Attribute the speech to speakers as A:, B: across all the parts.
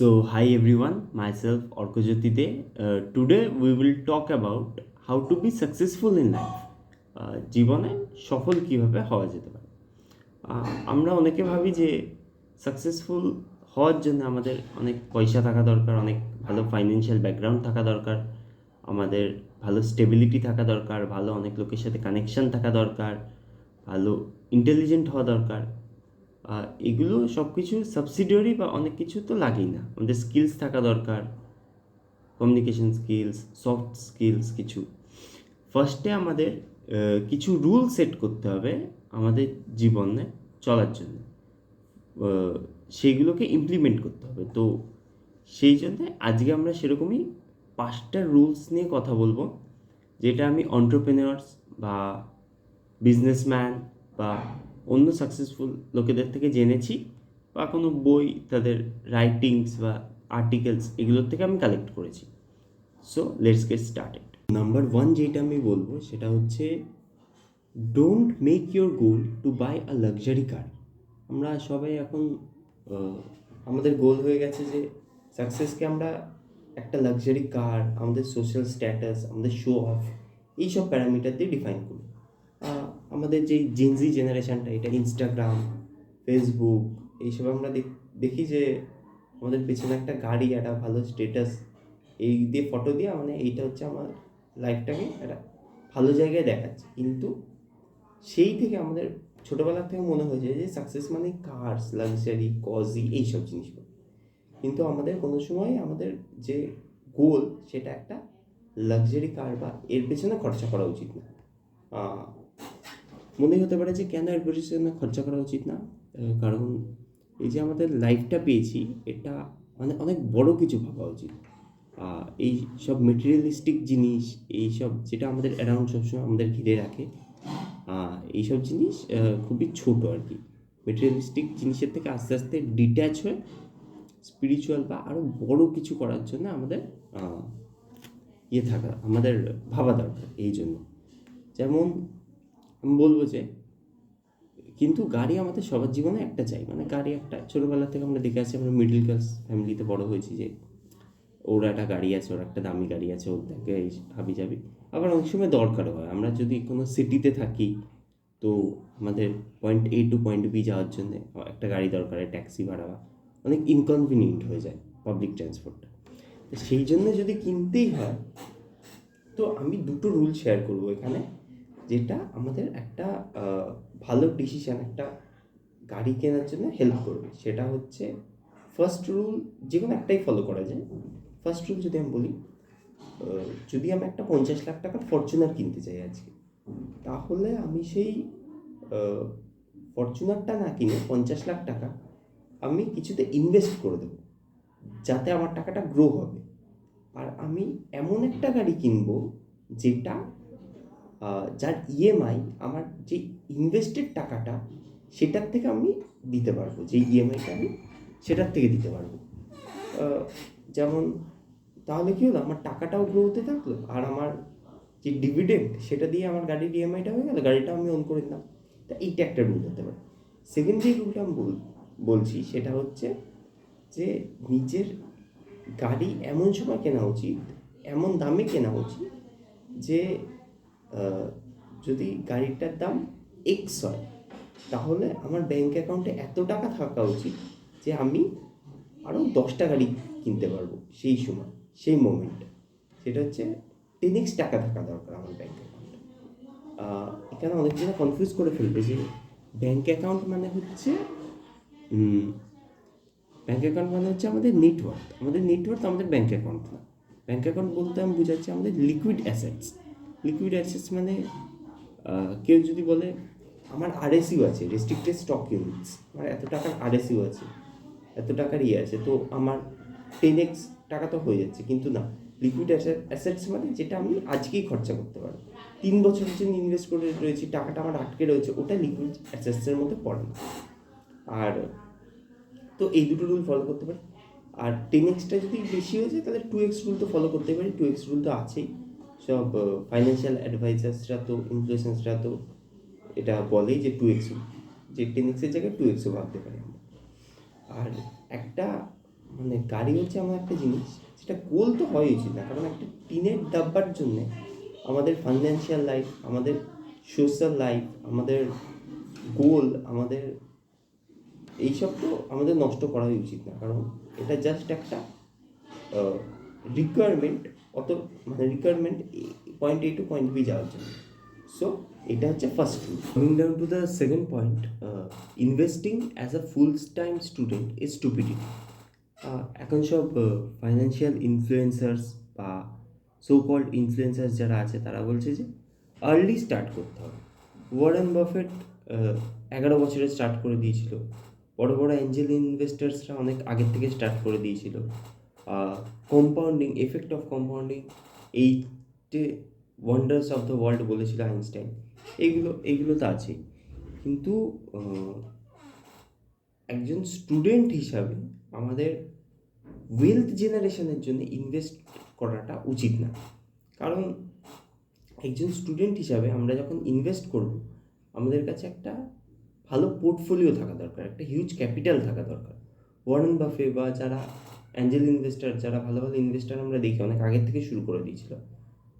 A: Hi everyone, myself Orkojyoti De. Today we will talk about how to be successful in life. জীবনে সফল কিভাবে হওয়া যেতে পারে। আমরা অনেকে ভাবি যে সাকসেসফুল হওয়ার জন্য আমাদের অনেক পয়সা থাকা দরকার, অনেক ভালো ফাইন্যান্সিয়াল ব্যাকগ্রাউন্ড থাকা দরকার, আমাদের ভালো স্টেবিলিটি থাকা দরকার, ভালো অনেক লোকের সাথে কানেকশন থাকা দরকার, ভালো ইন্টেলিজেন্ট হওয়া দরকার। এগুলো সব কিছু সাবসিডিয়ারি বা অনেক কিছু তো লাগেই না। আমাদের স্কিলস থাকা দরকার, কমিউনিকেশন স্কিলস, সফট স্কিলস কিছু। ফার্স্টে আমাদের কিছু রুল সেট করতে হবে আমাদের জীবনে চলার জন্য। সেইগুলোকে ইমপ্লিমেন্ট করতে হবে। তো সেই জন্যে আজকে আমরা সেরকমই 5টা রুলস নিয়ে কথা বলবো, যেটা আমি অন্টারপ্রেনার্স বা বিজনেসম্যান বা অন্য সাকসেসফুল লোকেদের থেকে জেনেছি, বা কোনো বই, তাদের রাইটিংস বা আর্টিকেলস, এগুলোর থেকে আমি কালেক্ট করেছি। So let's get started. Number 1 যেটা আমি বলবো সেটা হচ্ছে, don't make your goal to buy a luxury car. আমরা সবাই এখন আমাদের গোল হয়ে গেছে যে সাকসেসকে আমরা একটা লাক্সারি কার, আমাদের সোশ্যাল স্ট্যাটাস, আমাদের শো অফ, এইসব প্যারামিটার দিয়ে ডিফাইন করি। আমাদের যেই জেনজি জেনারেশানটা, এটা ইনস্টাগ্রাম, ফেসবুক, এইসব আমরা দেখি যে আমাদের পেছনে একটা গাড়ি, একটা ভালো স্টেটাস, এই দিয়ে ফটো দিয়ে মানে এইটা হচ্ছে আমার লাইফটাকে একটা ভালো জায়গায় দেখাচ্ছে। কিন্তু সেই থেকে আমাদের ছোটোবেলার থেকে মনে হয়েছে যে সাকসেস মানে কার্স, লাক্সারি, কজি, এইসব জিনিসগুলো। কিন্তু আমাদের কোনো সময় আমাদের যে গোল, সেটা একটা লাক্সারি কার বা এর পেছনে খরচা করা উচিত না। মনে হতে পারে যে কেন এর পেছনে খরচা করা উচিত না, কারণ এই যে আমাদের লাইফটা পেয়েছি, এটা মানে অনেক বড় কিছু ভাবা উচিত। এই সব মেটেরিয়ালিস্টিক জিনিস, এইসব যেটা আমাদের অ্যারাউন্ড সবসময় আমাদের ঘিরে রাখে, এইসব জিনিস খুবই ছোট আর কি। মেটেরিয়ালিস্টিক জিনিসের থেকে আস্তে আস্তে ডিট্যাচ হয়ে স্পিরিচুয়াল বা আরও বড় কিছু করার জন্য আমাদের আমাদের ভাবা দরকার। এই জন্য যেমন আমি বলবো যে, কিন্তু গাড়ি আমাদের সবার জীবনে একটা চাই, মানে গাড়ি একটা ছোটোবেলা থেকে আমরা দেখে আসছি, আমরা মিডল ক্লাস ফ্যামিলিতে বড় হয়েছি, যে ওর একটা গাড়ি আছে, ওর একটা দামি গাড়ি আছে, ওর থেকে এই হাবি যাবি। আবার অনেক সময় দরকারও হয়, আমরা যদি কোনো সিটিতে থাকি, তো আমাদের পয়েন্ট এ টু পয়েন্ট বি যাওয়ার জন্য একটা গাড়ি দরকার, ট্যাক্সি ভাড়া অনেক ইনকনভিনিয়েন্ট হয়ে যায় পাবলিক ট্রান্সপোর্টটা। তো সেই জন্য যদি কিনতেই হয়, তো আমি দুটো রুল শেয়ার করবো এখানে, যেটা আমাদের একটা ভালো ডিসিশান, একটা গাড়ি কেনার জন্য হেল্প করবে। সেটা হচ্ছে, ফার্স্ট রুল যে কোনো একটাই ফলো করা যায়। ফার্স্ট রুল যদি আমি বলি, যদি আমি একটা 50 লাখ টাকার ফরচুনার কিনতে চাই আজকে, তাহলে আমি সেই ফরচুনারটা না কিনে 50 লাখ টাকা আমি কিছুতে ইনভেস্ট করে দেবো, যাতে আমার টাকাটা গ্রো হবে। আর আমি এমন একটা গাড়ি কিনবো যেটা যার ইএমআই আমার যে ইনভেস্টেড টাকাটা, সেটার থেকে আমি দিতে পারবো, যে ইএমআইটা আমি সেটার থেকে দিতে পারবো। যেমন তাহলে কী হলো, আমার টাকাটাও গ্রো হতে থাকলো, আর আমার যে ডিভিডেন্ড, সেটা দিয়ে আমার গাড়ির ইএমআইটা হয়ে গেলো, গাড়িটা আমি ওন করে দিলাম। তা এইটা একটা রুল হতে পারে। সেকেন্ড যে রুলটা আমি বলছি সেটা হচ্ছে যে, নিজের গাড়ি এমন সময় কেনা উচিত, এমন দামে কেনা উচিত, যে যদি গাড়িটার দাম এক্স হয়, তাহলে আমার ব্যাঙ্ক অ্যাকাউন্টে এত টাকা থাকা উচিত যে আমি আরও 10টা গাড়ি কিনতে পারবো সেই সময়, সেই মোমেন্টে। সেটা হচ্ছে 10x টাকা থাকা দরকার আমার ব্যাঙ্ক অ্যাকাউন্টে। এখানে অনেকজনে কনফিউজ করে ফেলবে যে ব্যাঙ্ক অ্যাকাউন্ট মানে হচ্ছে আমাদের নেটওয়ার্ক। আমাদের নেটওয়ার্ক আমাদের ব্যাঙ্ক অ্যাকাউন্ট না। ব্যাঙ্ক অ্যাকাউন্ট বলতে আমি বুঝাচ্ছি আমাদের লিকুইড অ্যাসেটস। লিকুইড অ্যাসেটস মানে কেউ যদি বলে আমার আরএসইউ আছে, রেস্ট্রিক্টেড স্টক ইউনিটস, আমার এত টাকার আরএসইউ আছে, এত টাকার আছে, তো আমার 10x টাকা তো হয়ে যাচ্ছে। কিন্তু না, লিকুইড অ্যাসেটস মানে যেটা আমি আজকেই খরচা করতে পারবো। 3 বছরের জন্য ইনভেস্ট করে রয়েছি, টাকাটা আমার আটকে রয়েছে, ওটা লিকুইড অ্যাসেটসের মধ্যে পড়ে না। আর তো এই দুটো রুল ফলো করতে পারি। আর 10xটা যদি বেশি হয়ে যায়, তাহলে 2x রুল তো ফলো করতে পারি। 2x রুল তো আছেই, সব ফাইন্যান্সিয়াল অ্যাডভাইজার্সরা তো, ইনফ্লুয়েন্সার্সরা তো এটা বলেই যে 2x, যে 10xের জায়গায় 2xও ভাবতে পারি আমরা। আর একটা মানে গাড়ি হচ্ছে এমন একটা জিনিস যেটা গোল তো হওয়াই উচিত না, কারণ একটা টিনের ডাব্বার জন্যে আমাদের ফাইন্যান্সিয়াল লাইফ, আমাদের সোশ্যাল লাইফ, আমাদের গোল, আমাদের এইসব তো আমাদের নষ্ট করাই উচিত না, কারণ এটা জাস্ট একটা রিকোয়ারমেন্ট, অত মানে রিকোয়ারমেন্ট পয়েন্ট এ টু পয়েন্ট বি যাওয়ার জন্য। সো এটা হচ্ছে first rule. Coming down to the second point, investing as a full time student is stupidity. এখন সব ফাইন্যান্সিয়াল ইনফ্লুয়েন্সার্স বা সো কল্ড ইনফ্লুয়েন্সার্স যারা আছে তারা বলছে যে আর্লি স্টার্ট করতে হবে। ওয়ারেন বাফেট 11 বছরে স্টার্ট করে দিয়েছিল, বড় বড় অ্যাঞ্জেল ইনভেস্টার্সরা অনেক আগের থেকে স্টার্ট করে দিয়েছিল। কম্পাউন্ডিং, এফেক্ট অফ কম্পাউন্ডিং, এইটে ওয়ান্ডার্স অফ দ্য ওয়ার্ল্ড বলেছিল আইনস্টাইন। এইগুলো তো আছেই, কিন্তু একজন স্টুডেন্ট হিসাবে আমাদের ওয়েলথ জেনারেশনের জন্য ইনভেস্ট করাটা উচিত না, কারণ একজন স্টুডেন্ট হিসাবে আমরা যখন ইনভেস্ট করব আমাদের কাছে একটা ভালো পোর্টফোলিও থাকা দরকার, একটা হিউজ ক্যাপিটাল থাকা দরকার। ওয়ারেন বাফে বা যারা অ্যাঞ্জেল ইনভেস্টার, যারা ভালো ভালো ইনভেস্টার আমরা দেখি অনেক আগের থেকে শুরু করে দিয়েছিল,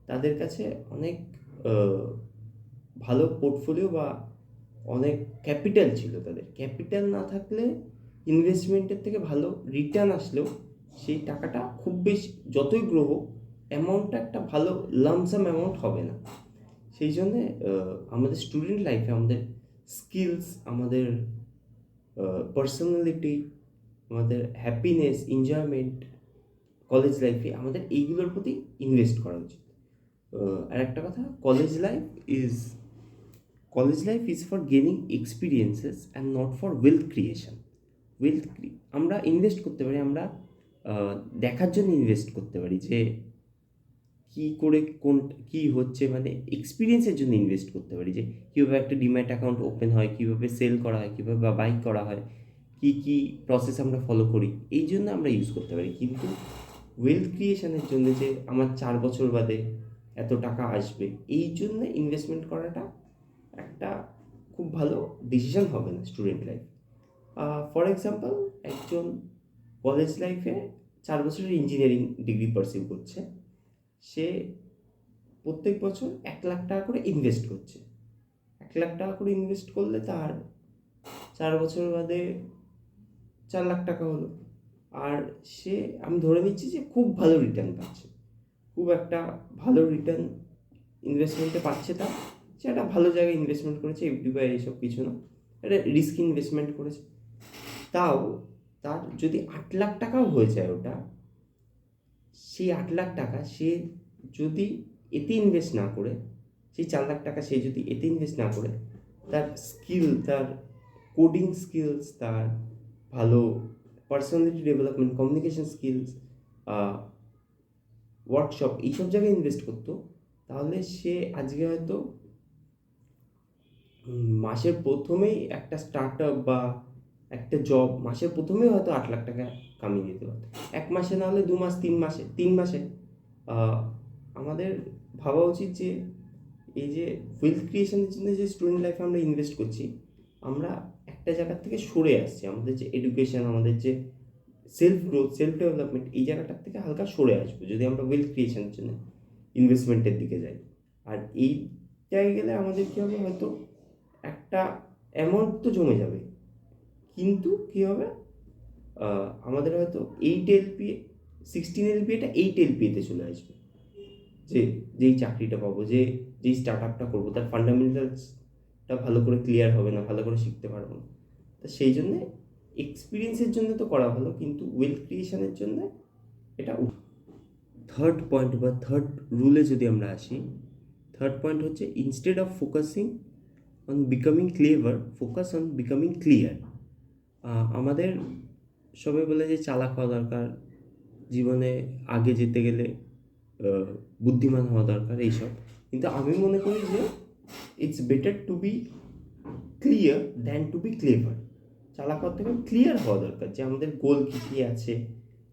A: তাদের কাছে অনেক ভালো পোর্টফোলিও বা অনেক ক্যাপিটাল ছিল। তাদের ক্যাপিটাল না থাকলে ইনভেস্টমেন্টের থেকে ভালো রিটার্ন আসলেও সেই টাকাটা খুব বেশি, যতই গ্রো হোক অ্যামাউন্টটা একটা ভালো লামসাম অ্যামাউন্ট হবে না। সেই জন্যে আমাদের স্টুডেন্ট লাইফে আমাদের স্কিলস, আমাদের পার্সোনালিটি, আমাদের হ্যাপিনেস, এনজয়মেন্ট, কলেজ লাইফে আমাদের এইগুলোর প্রতি ইনভেস্ট করা উচিত। আর একটা কথা, college life is for gaining experiences and not for wealth creation. আমরা ইনভেস্ট করতে পারি, আমরা দেখার জন্য ইনভেস্ট করতে পারি যে কী করে কী হচ্ছে, মানে এক্সপিরিয়েন্সের জন্য ইনভেস্ট করতে পারি যে কীভাবে একটা ডিম্যাট অ্যাকাউন্ট ওপেন হয়, কীভাবে সেল করা হয়, কীভাবে বাইক করা হয়, কী প্রসেস আমরা ফলো করি, এই জন্য আমরা ইউজ করতে পারি। কিন্তু ওয়েলথ ক্রিয়েশনের জন্য যে আমার 4 বছর বাদে এত টাকা আসবে, এই জন্য ইনভেস্টমেন্ট করাটা একটা খুব ভালো ডিসিশন হবে না স্টুডেন্ট লাইফ। ফর এক্সাম্পল, একজন কলেজ লাইফে 4 বছরের ইঞ্জিনিয়ারিং ডিগ্রি পারসিউ করছে, সে প্রত্যেক বছর 1,00,000 টাকা করে ইনভেস্ট করছে। 1,00,000 টাকা করে ইনভেস্ট করলে তার 4 বছর বাদে 4,00,000 টাকা হলো। আর সে, আমি ধরে নিচ্ছি যে খুব ভালো রিটার্ন পাচ্ছে, খুব একটা ভালো রিটার্ন ইনভেস্টমেন্টে পাচ্ছে। সে একটা ভালো জায়গায় ইনভেস্টমেন্ট করেছে, এফডি বা এইসব কিছু না, একটা রিস্কি ইনভেস্টমেন্ট করেছে। তাও তার যদি 8,00,000 টাকাও হয়ে যায় ওটা, সেই 8,00,000 টাকা সে যদি এতে ইনভেস্ট না করে, সেই 4,00,000 টাকা সে যদি এতে ইনভেস্ট না করে, তার স্কিল, তার কোডিং স্কিলস, তার ভালো personality development, communication skills, workshop, এইসব জায়গায় ইনভেস্ট করতো, তাহলে সে আজকে হয়তো মাসের প্রথমেই একটা স্টার্ট আপ বা একটা জব, মাসের প্রথমেই হয়তো 8,00,000 টাকা কামিয়ে দিতে পারতো। 1 মাসে, না হলে 2 মাস, 3 মাসে। আমাদের ভাবা উচিত যে এই যে ওয়েলথ ক্রিয়েশনের জন্য যে স্টুডেন্ট লাইফে আমরা ইনভেস্ট করছি, আমরা একটা জায়গার থেকে সরে আসছি। আমাদের যে এডুকেশন, আমাদের যে সেলফ গ্রোথ, সেলফ ডেভেলপমেন্ট, এই জায়গাটার থেকে হালকা সরে আসবো যদি আমরা ওয়েলথ ক্রিয়েশনের জন্য ইনভেস্টমেন্টের দিকে যাই। আর এই জায়গায় গেলে আমাদের কী হবে, হয়তো একটা অ্যামাউন্ট তো জমে যাবে, কিন্তু কী হবে, আমাদের হয়তো 8 LPA, 16 LPA-টা 8 LPA-তে চলে আসবে। যেই চাকরিটা পাবো, যেই স্টার্ট আপটা করবো, তার ফান্ডামেন্টালসটা ভালো করে ক্লিয়ার হবে না, ভালো করে শিখতে পারবো না। তো সেই জন্যে এক্সপিরিয়েন্সের জন্য তো করা ভালো, কিন্তু ওয়েলথ ক্রিয়েশনের জন্য এটা। থার্ড পয়েন্ট বা থার্ড রুলে যদি আমরা আসি, থার্ড পয়েন্ট হচ্ছে instead of focusing on becoming clever, focus on becoming clear. আমাদের সবাই বলে যে চালাক হওয়া দরকার, জীবনে আগে যেতে গেলে বুদ্ধিমান হওয়া দরকার, এইসব। কিন্তু আমি মনে করি যে it's better to be clear than to be clever. চালাক হওয়ার থেকে ক্লিয়ার হওয়া দরকার যে আমাদের গোল কী কী আছে,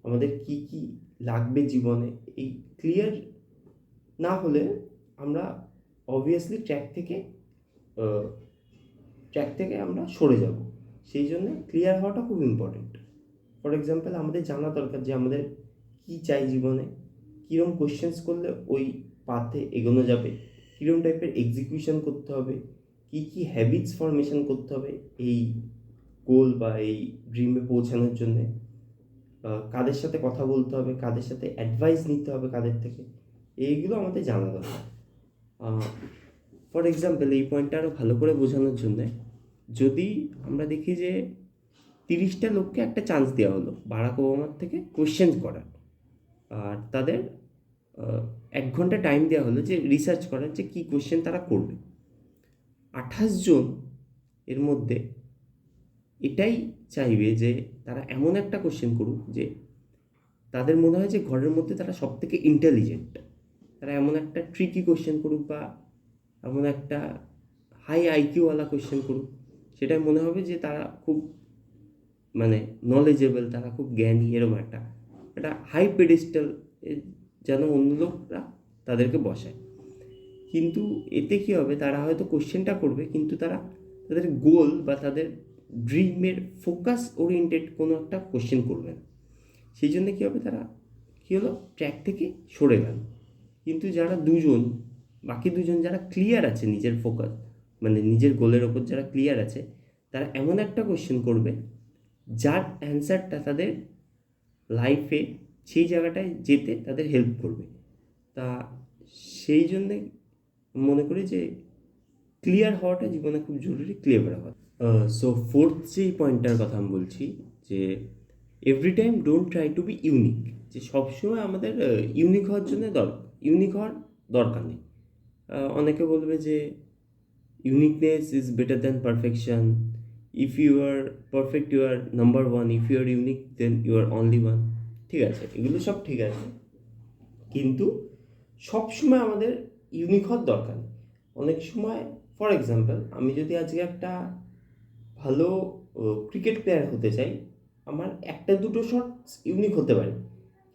A: আমাদের কী কী লাগবে জীবনে। এই ক্লিয়ার না হলে আমরা অবভিয়াসলি ট্র্যাক থেকে আমরা সরে যাব। সেই জন্য ক্লিয়ার হওয়াটা খুব ইম্পর্টেন্ট। ফর এক্সাম্পল আমাদের জানা দরকার যে আমাদের কী চাই জীবনে, কীরকম কোয়েশ্চেন্স করলে ওই পাথে এগোনো যাবে, কীরকম টাইপের এক্সিকিউশন করতে হবে, কী কী হ্যাবিটস ফরমেশন করতে হবে এই গোল বা এই ড্রিমে পৌঁছানোর জন্যে, কাদের সাথে কথা বলতে হবে, কাদের সাথে অ্যাডভাইস নিতে হবে, কাদের থেকে, এইগুলো আমাদের জানা দরকার। ফর এক্সাম্পল এই পয়েন্টটা আরও ভালো করে বোঝানোর জন্যে, যদি আমরা দেখি যে 30টা লোককে একটা চান্স দেওয়া হলো বারাক ওবামার থেকে কোয়েশ্চেন করার, আর তাদের 1 ঘন্টা টাইম দেওয়া হলো যে রিসার্চ করার যে কী কোয়েশ্চেন তারা করবে। 28 জন এর মধ্যে এটাই চাইবে যে তারা এমন একটা কোয়েশ্চেন করুক যে তাদের মনে হয় যে ঘরের মধ্যে তারা সব থেকে ইন্টেলিজেন্ট, তারা এমন একটা ট্রিকি কোয়েশ্চেন করুক বা এমন একটা হাই আইকিউওয়ালা কোয়েশ্চেন করুক, সেটাই মনে হবে যে তারা খুব মানে নলেজেবল, তারা খুব জ্ঞানী, এরকম একটা হাই পেডিস্টাল যেন অন্য লোকরা তাদেরকে বসায়। কিন্তু এতে কী হবে, তারা হয়তো কোশ্চেনটা করবে কিন্তু তারা তাদের গোল বা তাদের ড্রিমের ফোকাস ওরিয়েন্টেড কোনো একটা কোশ্চেন করবে না। সেই জন্য কী হবে, তারা কী হলো ট্র্যাক থেকে সরে গেল। কিন্তু যারা বাকি দুজন যারা ক্লিয়ার আছে নিজের ফোকাস মানে নিজের গোলের ওপর যারা ক্লিয়ার আছে, তারা এমন একটা কোশ্চেন করবে যার অ্যান্সারটা তাদের লাইফে সেই জায়গাটায় যেতে তাদের হেল্প করবে। তা সেই জন্যে মনে করি যে ক্লিয়ার হওয়াটা জীবনে খুব জরুরি, ক্লিয়ার হওয়া। সো ফোর্থ যেই পয়েন্টটার কথা আমি বলছি যে every time don't try to be unique, যে সবসময় আমাদের ইউনিক হওয়ার জন্য ইউনিক হওয়ার দরকার নেই। অনেকে বলবে যে uniqueness is better than perfection, if you are perfect you are number one, if you are unique then you are only one. ঠিক আছে, এগুলো সব ঠিক আছে, কিন্তু সবসময় আমাদের ইউনিক হওয়ার দরকার নেই। অনেক সময় ফর এক্সাম্পল আমি যদি আজকে একটা ভালো ক্রিকেট প্লেয়ার হতে চাই, আমার একটা দুটো শটস ইউনিক হতে পারে,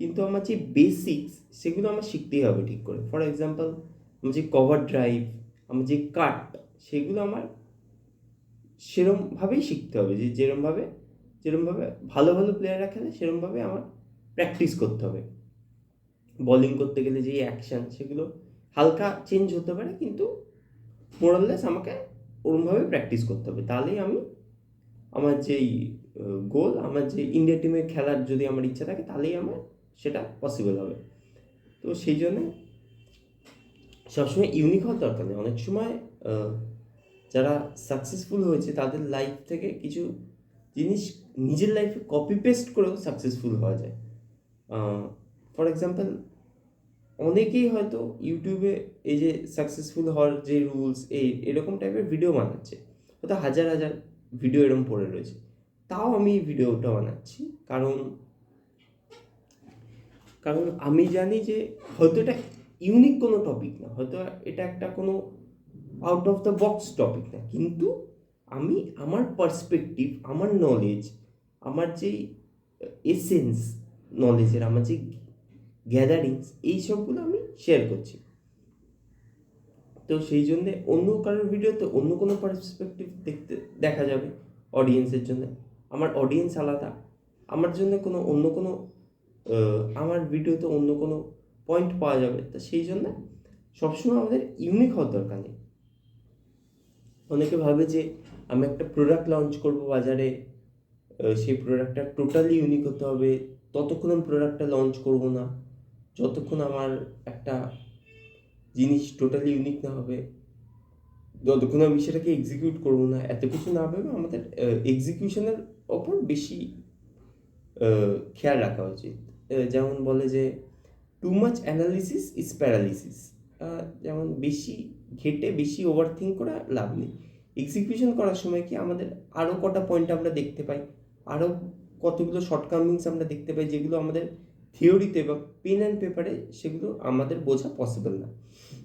A: কিন্তু আমার যে বেসিক্স সেগুলো আমার শিখতেই হবে ঠিক করে। ফর এক্সাম্পল আমার যে কভার ড্রাইভ, আমার যে কাট, সেগুলো আমার সেরমভাবেই শিখতে হবে, যে যেরমভাবে ভালো ভালো প্লেয়াররা খেলে সেরমভাবে আমার প্র্যাকটিস করতে হবে। বলিং করতে গেলে যে অ্যাকশান সেগুলো হালকা চেঞ্জ হতে পারে, কিন্তু মোরাললেস আমাকে ওরমভাবে প্র্যাকটিস করতে হবে। তাহলেই আমি আমার যেই গোল, আমার যে ইন্ডিয়া টিমে খেলার যদি আমার ইচ্ছা থাকে, তাহলেই আমার সেটা পসিবল হবে। তো সেই জন্যে সবসময় ইউনিক হওয়ার দরকার নেই। অনেক সময় যারা সাকসেসফুল হয়েছে তাদের লাইফ থেকে কিছু জিনিস নিজের লাইফে কপি পেস্ট করেও সাকসেসফুল হওয়া যায়। ফর এক্সাম্পল অনেকেই হয়তো ইউটিউবে এই যে সাকসেসফুল হওয়ার যে রুলস এরকম টাইপের ভিডিও বানাচ্ছে, হয়তো হাজার হাজার ভিডিও এরকম পড়ে রয়েছে, তাও আমি এই ভিডিওটা বানাচ্ছি কারণ আমি জানি যে হয়তো এটা ইউনিক কোনো টপিক না, হয়তো এটা একটা কোনো out of the box topic না, কিন্তু আমি আমার পার্সপেক্টিভ, আমার নলেজ, আমার যেই এসেন্স নলেজের, আমার যে গ্যাদারিংস, এই সবগুলো আমি শেয়ার করছি। তো সেই জন্যে অন্য কারোর ভিডিওতে অন্য কোনো পার্সপেক্টিভ দেখা যাবে অডিয়েন্সের জন্য। আমার অডিয়েন্স আলাদা, আমার জন্য অন্য কোনো আমার ভিডিওতে অন্য কোনো পয়েন্ট পাওয়া যাবে। তো সেই জন্য সবসময় আমাদের ইউনিক হওয়ার দরকার নেই। অনেকে ভাবে যে আমি একটা প্রোডাক্ট লঞ্চ করবো বাজারে, সেই প্রোডাক্টটা টোটালি ইউনিক হতে হবে, ততক্ষণ আমি প্রোডাক্টটা লঞ্চ করবো না যতক্ষণ আমার একটা জিনিস টোটালি ইউনিক না হবে, যতক্ষণ আমি সেটাকে এক্সিকিউট করবো না। এত কিছু না ভেবে আমাদের এক্সিকিউশনের ওপর বেশি খেয়াল রাখা উচিত। যেমন বলে যে too much analysis is paralysis, যেমন বেশি ঘেটে বেশি ওভার থিঙ্ক করে লাভ নেই। এক্সিকিউশন করার সময় কি আমাদের আরও কটা পয়েন্ট আমরা দেখতে পাই, আরও কতগুলো শর্টকামিংস আমরা দেখতে পাই, যেগুলো আমাদের থিওরিতে বা পেন অ্যান্ড পেপারে সেগুলো আমাদের বোঝা পসিবল না।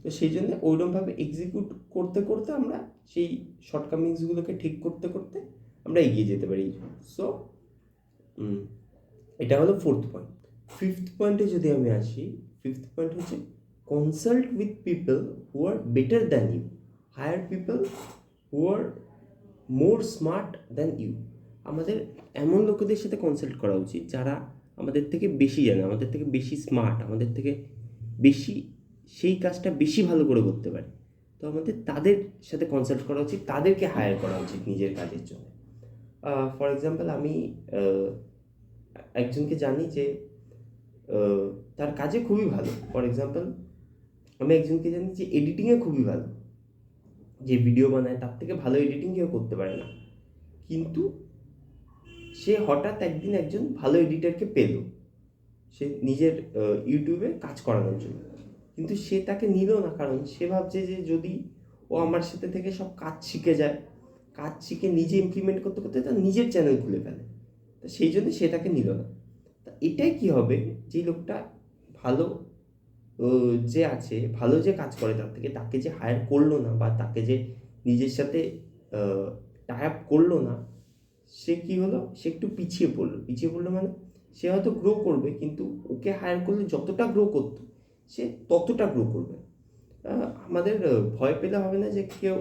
A: তো সেই জন্য ওইরকমভাবে এক্সিকিউট করতে করতে আমরা সেই শর্টকামিংসগুলোকে ঠিক করতে করতে আমরা এগিয়ে যেতে পারি। সো এটা হলো ফোর্থ পয়েন্ট। ফিফথ পয়েন্টে যদি আমি আসি, ফিফথ পয়েন্ট হচ্ছে consult with people who are better than you, hire people who are more smart than you. আমাদের এমন লোকেদের সাথে কনসাল্ট করা উচিত যারা আমাদের থেকে বেশি জানে, আমাদের থেকে বেশি স্মার্ট, আমাদের থেকে বেশি সেই কাজটা বেশি ভালো করে করতে পারে। তো আমাদের তাদের সাথে কনসাল্ট করা উচিত, তাদেরকে হায়ার করা উচিত নিজের কাজের জন্য। ফর এক্সাম্পল, আমি একজনকে জানি যে তার কাজে খুবই ভালো। ফর এক্সাম্পল, আমি একজনকে জানি যে এডিটিংয়ে খুবই ভালো, যে ভিডিও বানায় তার থেকে ভালো এডিটিং কেউ করতে পারে না। কিন্তু সে হঠাৎ একদিন একজন ভালো এডিটরকে পেল সে নিজের ইউটিউবে কাজ করানোর জন্য, কিন্তু সে তাকে নিল না, কারণ সে ভাবছে যে যদি ও আমার সাথে থেকে সব কাজ শিখে যায়, কাজ শিখে নিজে ইমপ্লিমেন্ট করতে করতে তার নিজের চ্যানেল খুলে ফেলে, তা সেই জন্য সে তাকে নিল না। তা এটাই কি হবে, যে লোকটা ভালো যে আছে, ভালো যে কাজ করে তার থেকে, তাকে যে হায়ার করলো না বা তাকে যে নিজের সাথে টাই আপ করলো না, সে কি হলো, সে একটু পিছিয়ে পড়লো মানে সে হয়তো গ্রো করবে, কিন্তু ওকে হায়ার করলে যতটা গ্রো করতো সে ততটা গ্রো করবে। আমাদের ভয় পেলে হবে না যে কেউ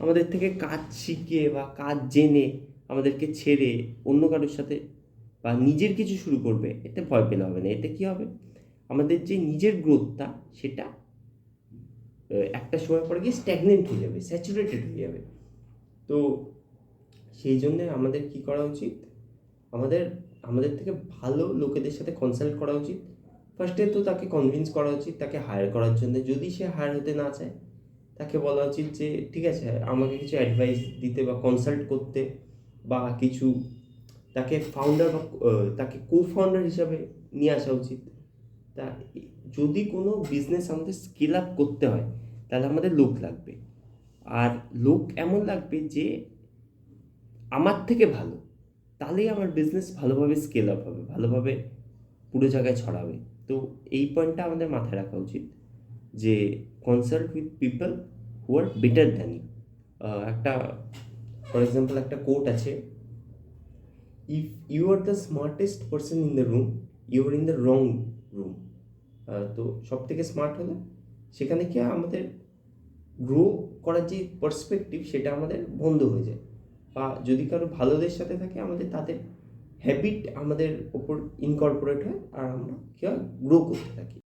A: আমাদের থেকে কাজ শিখে বা কাজ জেনে আমাদেরকে ছেড়ে অন্য কারোর সাথে বা নিজের কিছু শুরু করবে, এতে ভয় পেলে হবে না। এতে কি হবে, আমাদের যে নিজের গ্রোথটা সেটা একটা সময় পরে গিয়ে স্ট্যাগনেন্ট হয়ে যাবে, স্যাচুরেটেড হয়ে যাবে। তো সেই জন্যে আমাদের কি করা উচিত, আমাদের আমাদের থেকে ভালো লোকেদের সাথে কনসাল্ট করা উচিত। ফার্স্টে তো তাকে কনভিন্স করা উচিত তাকে হায়ার করার জন্য। যদি সে হায়ার হতে না চায়, তাকে বলা উচিত যে ঠিক আছে, আমাকে কিছু অ্যাডভাইস দিতে বা কনসাল্ট করতে, বা কিছু তাকে ফাউন্ডার বা তাকে কো ফাউন্ডার হিসাবে নিয়ে আসা উচিত। তা যদি কোনো বিজনেস আমাদের স্কেল আপ করতে হয়, তাহলে আমাদের লোক লাগবে। আর লোক এমন লাগবে যে আমার থেকে ভালো, তাহলেই আমার বিজনেস ভালোভাবে স্কেল আপ হবে, ভালোভাবে পুরো জায়গায় ছড়াবে। তো এই পয়েন্টটা আমাদের মাথায় রাখা উচিত যে consult with people who are better than you. একটা ফর এক্সাম্পল একটা কোট আছে, if you are the smartest person in the room, you are in the wrong room. তো সব থেকে স্মার্ট হলে সেখানে কি আমাদের গ্রো করার যে পার্সপেক্টিভ সেটা আমাদের বন্ধ হয়ে যায়। বা যদি কারো ভালোদের সাথে থাকে, আমাদের তাদের হ্যাবিট আমাদের ওপর ইনকর্পোরেট হয়, আর আমরা কি হয়, গ্রো করতে থাকি।